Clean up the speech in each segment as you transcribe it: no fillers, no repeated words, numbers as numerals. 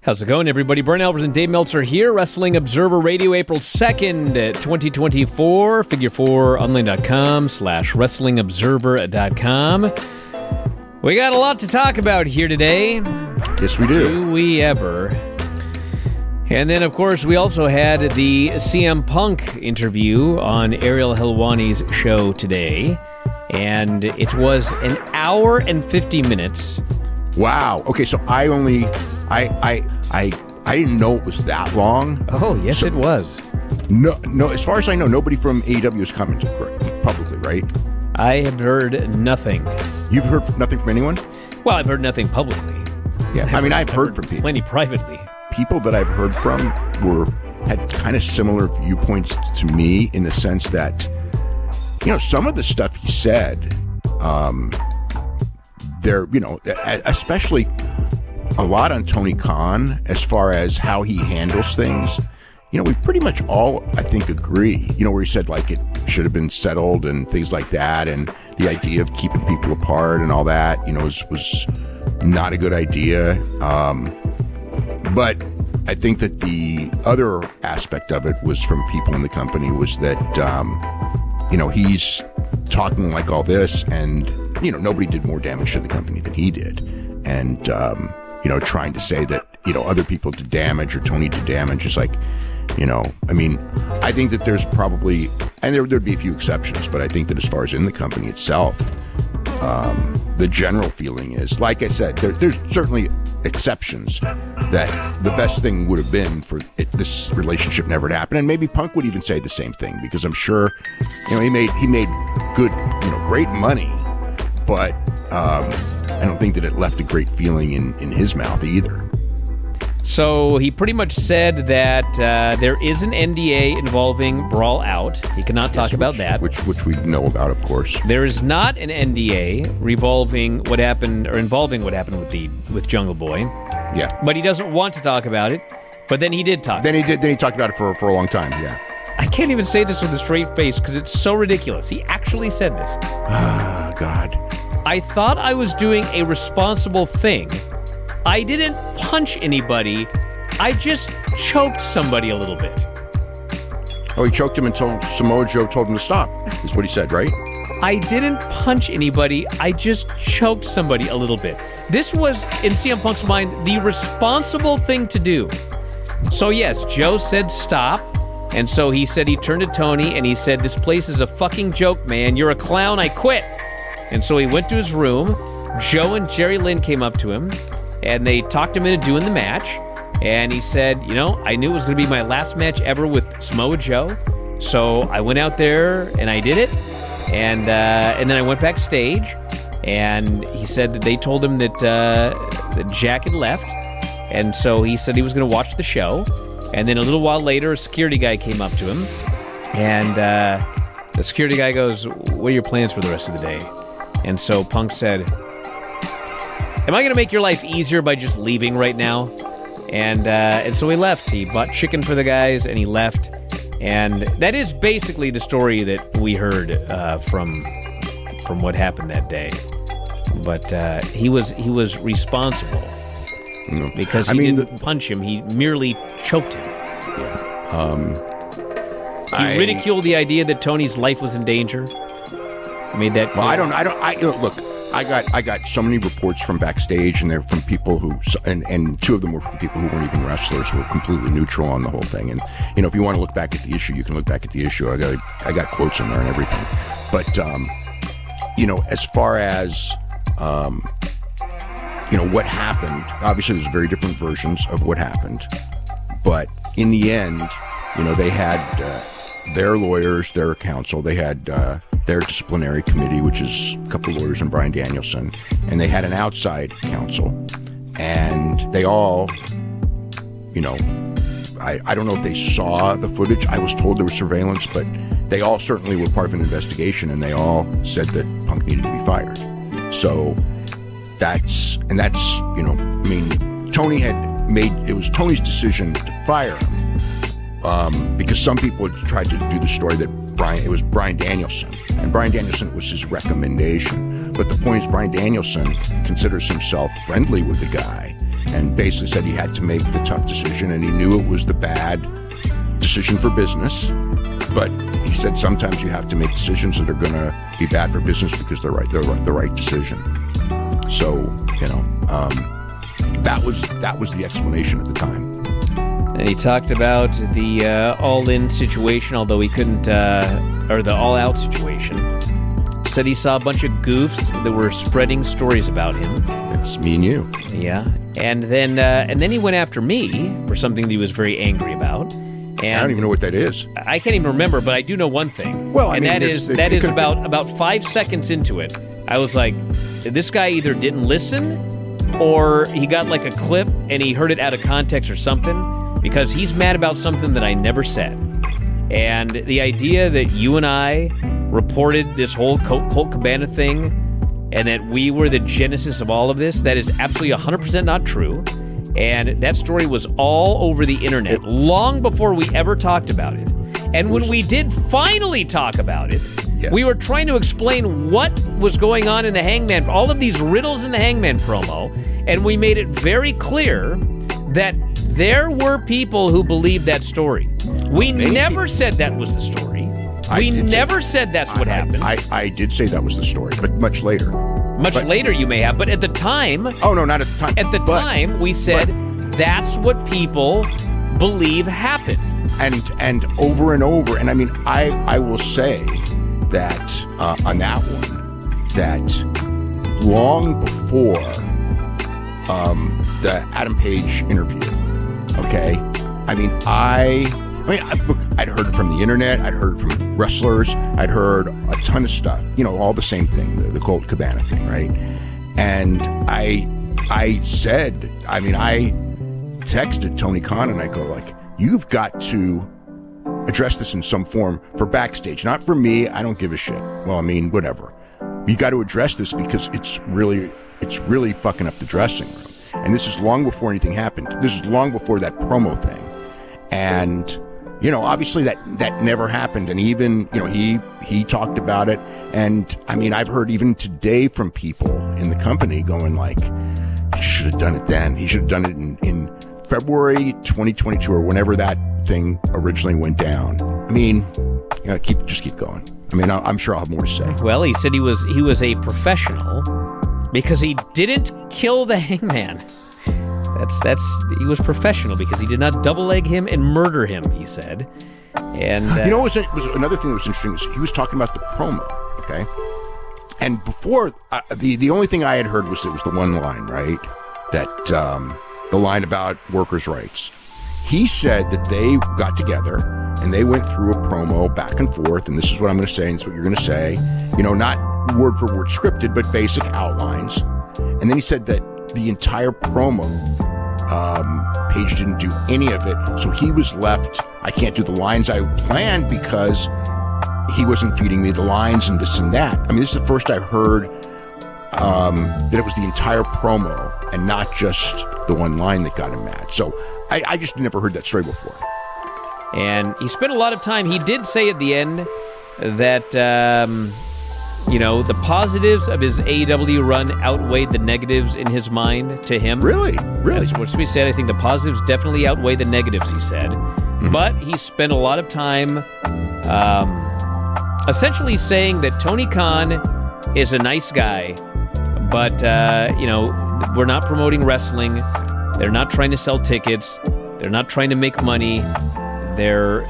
How's it going, everybody? Bryan, Alvarez, and Dave Meltzer here. Wrestling Observer Radio, April 2nd, 2024. Figure4online.com/wrestlingobserver.com. We got a lot to talk about here today. Yes, we do. Do we ever? And then, of course, we also had the CM Punk interview on Ariel Helwani's show today. And it was an hour and 50 minutes. Wow. Okay, so I didn't know it was that long. Oh, yes, it was. No. As far as I know, nobody from AEW has commented publicly, right? I have heard nothing. You've heard nothing from anyone? Well, I've heard nothing publicly. Yeah, I've heard from people. Plenty privately. People that I've heard from had kind of similar viewpoints to me in the sense that, some of the stuff he said, especially a lot on Tony Khan as far as how he handles things. We pretty much all, I think, agree. Where he said, like, it should have been settled and things like that, and the idea of keeping people apart and all that, was not a good idea. But I think that the other aspect of it was from people in the company was that, he's talking like all this, and, nobody did more damage to the company than he did. And, trying to say that, other people did damage or Tony did damage is like, I think that there's probably, and there'd be a few exceptions, but I think that as far as in the company itself, the general feeling is, like I said, there's certainly exceptions that the best thing would have been for this relationship never to happen. And maybe Punk would even say the same thing, because I'm sure, he made good, great money, but I don't think that it left a great feeling in his mouth either. So he pretty much said that there is an NDA involving Brawl Out. He cannot talk about that. Which we know about, of course. There is not an NDA involving what happened with Jungle Boy. Yeah. But he doesn't want to talk about it. But then he did talk. Then he talked about it for a long time. Yeah. I can't even say this with a straight face because it's so ridiculous. He actually said this. Ah, God. I thought I was doing a responsible thing. I didn't punch anybody. I just choked somebody a little bit. Oh, he choked him until Samoa Joe told him to stop, is what he said, right? I didn't punch anybody. I just choked somebody a little bit. This was, in CM Punk's mind, the responsible thing to do. So yes, Joe said stop. And so he said he turned to Tony and he said, "This place is a fucking joke, man. You're a clown. I quit." And so he went to his room. Joe and Jerry Lynn came up to him, and they talked him into doing the match. And he said, I knew it was going to be my last match ever with Samoa Joe. So I went out there, and I did it. And then I went backstage, and he said that they told him that Jack had left. And so he said he was going to watch the show. And then a little while later, a security guy came up to him. And the security guy goes, "What are your plans for the rest of the day?" And so Punk said, "Am I going to make your life easier by just leaving right now?" And so he left. He bought chicken for the guys, and he left. And that is basically the story that we heard from what happened that day. But he was responsible because he didn't punch him. He merely choked him. Yeah. He ridiculed the idea that Tony's life was in danger. Made that clear. Well, look, I got so many reports from backstage, and they're from people who, and two of them were from people who weren't even wrestlers, who were completely neutral on the whole thing. And if you want to look back at the issue, you can look back at the issue. I got quotes in there and everything. But as far as what happened, obviously there's very different versions of what happened. But in the end, they had their lawyers, their counsel, they had their disciplinary committee, which is a couple of lawyers and Bryan Danielson, and they had an outside counsel, and they all, I don't know if they saw the footage. I was told there was surveillance, but they all certainly were part of an investigation, and they all said that Punk needed to be fired. So Tony it was Tony's decision to fire him, because some people had tried to do the story that Bryan. It was Bryan Danielson, and Bryan Danielson was his recommendation. But the point is, Bryan Danielson considers himself friendly with the guy, and basically said he had to make the tough decision, and he knew it was the bad decision for business. But he said sometimes you have to make decisions that are going to be bad for business because they're right. They're the right decision. So that was the explanation at the time. And he talked about the all-in situation, although he couldn't, or the all-out situation. Said he saw a bunch of goofs that were spreading stories about him. It's me and you. Yeah, and then he went after me for something that he was very angry about. And I don't even know what that is. I can't even remember, but I do know one thing. Well, that is about 5 seconds into it. I was like, this guy either didn't listen, or he got like a clip and he heard it out of context or something, because he's mad about something that I never said. And the idea that you and I reported this whole Colt Cabana thing, and that we were the genesis of all of this, that is absolutely 100% not true. And that story was all over the internet long before we ever talked about it. And when we did finally talk about it, yes, we were trying to explain what was going on in the Hangman, all of these riddles in the Hangman promo, and we made it very clear that there were people who believed that story. We never said that was the story. We never said that's what happened. I did say that was the story, but much later. Later you may have, but at the time... Oh, no, not at the time. At the time, we said that's what people believe happened. And over and over, and I mean, I will say that on that one, that long before the Adam Page interview, okay? I mean, look, I'd heard it from the internet, I'd heard it from wrestlers, I'd heard a ton of stuff, all the same thing, the Colt Cabana thing, right? And I said, I texted Tony Khan and I go like, you've got to address this in some form for backstage, not for me, I don't give a shit. Well, I mean, whatever. You got to address this because it's really fucking up the dressing room. And this is long before anything happened. This is long before that promo thing. And obviously that never happened. And even, he talked about it. And I mean, I've heard even today from people in the company going like, he should have done it then. He should have done it in February 2022 or whenever that thing originally went down. I mean, just keep going. I mean, I'm sure I'll have more to say. Well, he said he was a professional because he didn't kill the Hangman. He was professional because he did not double leg him and murder him, he said. And was another thing that was interesting is he was talking about the promo, okay? And before the only thing I had heard was it was the one line, right? That the line about workers' rights. He said that they got together and they went through a promo back and forth, and this is what I'm going to say, and this is what you're going to say. Not word for word scripted, but basic outlines. And then he said that the entire promo, Page didn't do any of it, so he was left, I can't do the lines I planned because he wasn't feeding me the lines and this and that. I mean, this is the first I heard that it was the entire promo and not just the one line that got him mad. So I just never heard that story before. And he spent a lot of time. He did say at the end that, the positives of his AEW run outweighed the negatives in his mind to him. Really? That's what we said. I think the positives definitely outweigh the negatives, he said. Mm-hmm. But he spent a lot of time essentially saying that Tony Khan is a nice guy, but, we're not promoting wrestling. They're not trying to sell tickets. They're not trying to make money. Ariel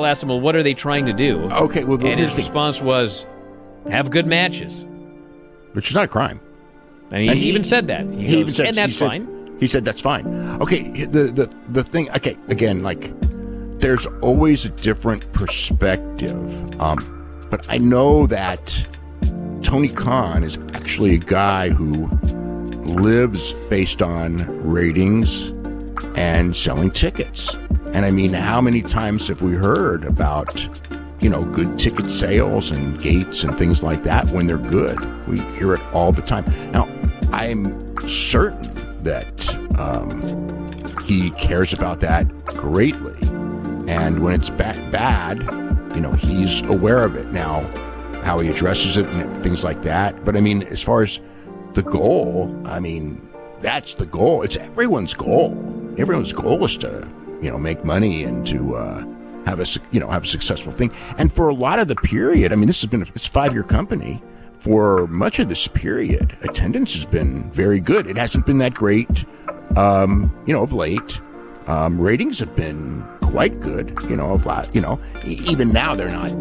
asked him, well, what are they trying to do? Okay, well, and his response was, have good matches. Which is not a crime. And he even said that. He goes, said, and that's fine. He said that's fine. Okay, the thing, okay, again, like, there's always a different perspective. But I know that Tony Khan is actually a guy who lives based on ratings and selling tickets. And I mean, how many times have we heard about, good ticket sales and gates and things like that when they're good? We hear it all the time. Now, I'm certain that he cares about that greatly. And when it's bad, he's aware of it. Now, how he addresses it and things like that. But I mean, as far as the goal, I mean, that's the goal. It's everyone's goal. Everyone's goal is to, make money and to have a successful thing. And for a lot of the period, I mean, it's a 5-year company. For much of this period, attendance has been very good. It hasn't been that great, of late. Ratings have been quite good, even now they're at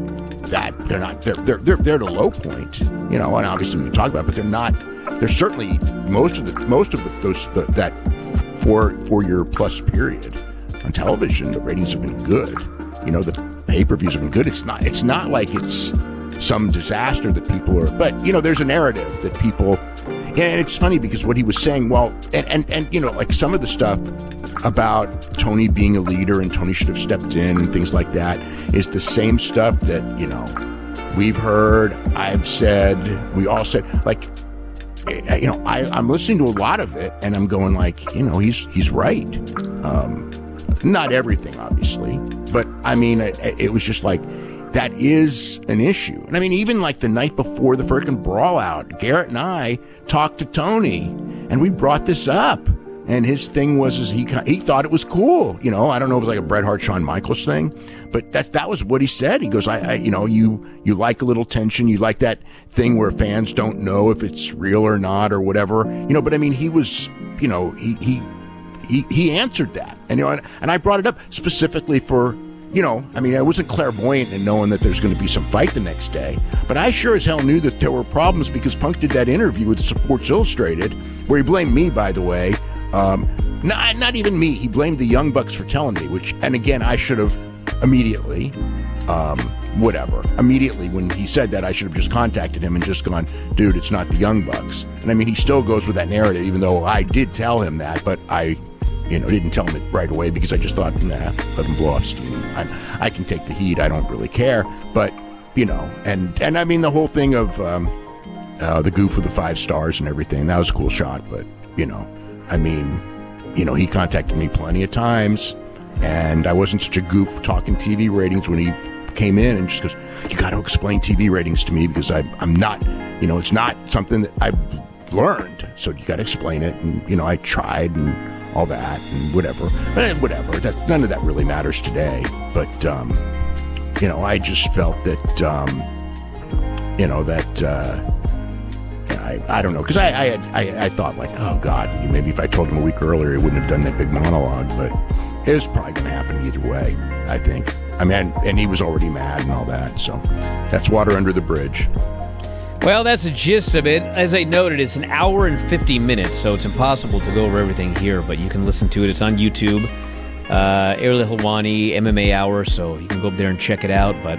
a low point, and obviously we can talk about it, but they're certainly most of that 4-year plus period on television, the ratings have been good. The pay-per-views have been good. It's not like it's some disaster that people are, but there's a narrative that people, and it's funny because what he was saying, well, and like some of the stuff about Tony being a leader and Tony should have stepped in and things like that is the same stuff that we've heard, I've said, we all said. Like, I'm listening to a lot of it and I'm going like, he's right. Not everything, obviously, but I mean, it was just like, that is an issue. And I mean, even like the night before the frickin' brawl out, Garrett and I talked to Tony and we brought this up. And his thing was, he thought it was cool. I don't know if it was like a Bret Hart, Shawn Michaels thing, but that was what he said. He goes, you like a little tension. You like that thing where fans don't know if it's real or not or whatever, but I mean, he was, he answered that. And, and I brought it up specifically for, I wasn't clairvoyant in knowing that there's going to be some fight the next day, but I sure as hell knew that there were problems because Punk did that interview with Sports Illustrated where he blamed me, by the way. Not even me. He blamed the Young Bucks for telling me, and again, I should have immediately, immediately when he said that, I should have just contacted him and just gone, dude, it's not the Young Bucks. And I mean, he still goes with that narrative, even though I did tell him that, but I didn't tell him it right away because I just thought, let him blow off steam. I can take the heat. I don't really care. But, and I mean, the whole thing of the goof with the 5 stars and everything, that was a cool shot. But, I mean, he contacted me plenty of times and I wasn't such a goof talking TV ratings when he came in and just goes, you got to explain TV ratings to me because I'm not, it's not something that I've learned. So you got to explain it. And, I tried and all that and whatever, but whatever, none of that really matters today. But, I just felt that, I don't know, because I thought like, oh God, maybe if I told him a week earlier, he wouldn't have done that big monologue, but it was probably going to happen either way, I think. I mean, and he was already mad and all that, so that's water under the bridge. Well, that's the gist of it. As I noted, it's an hour and 50 minutes, so it's impossible to go over everything here, but you can listen to it. It's on YouTube. Ariel Helwani, MMA Hour, so you can go up there and check it out. But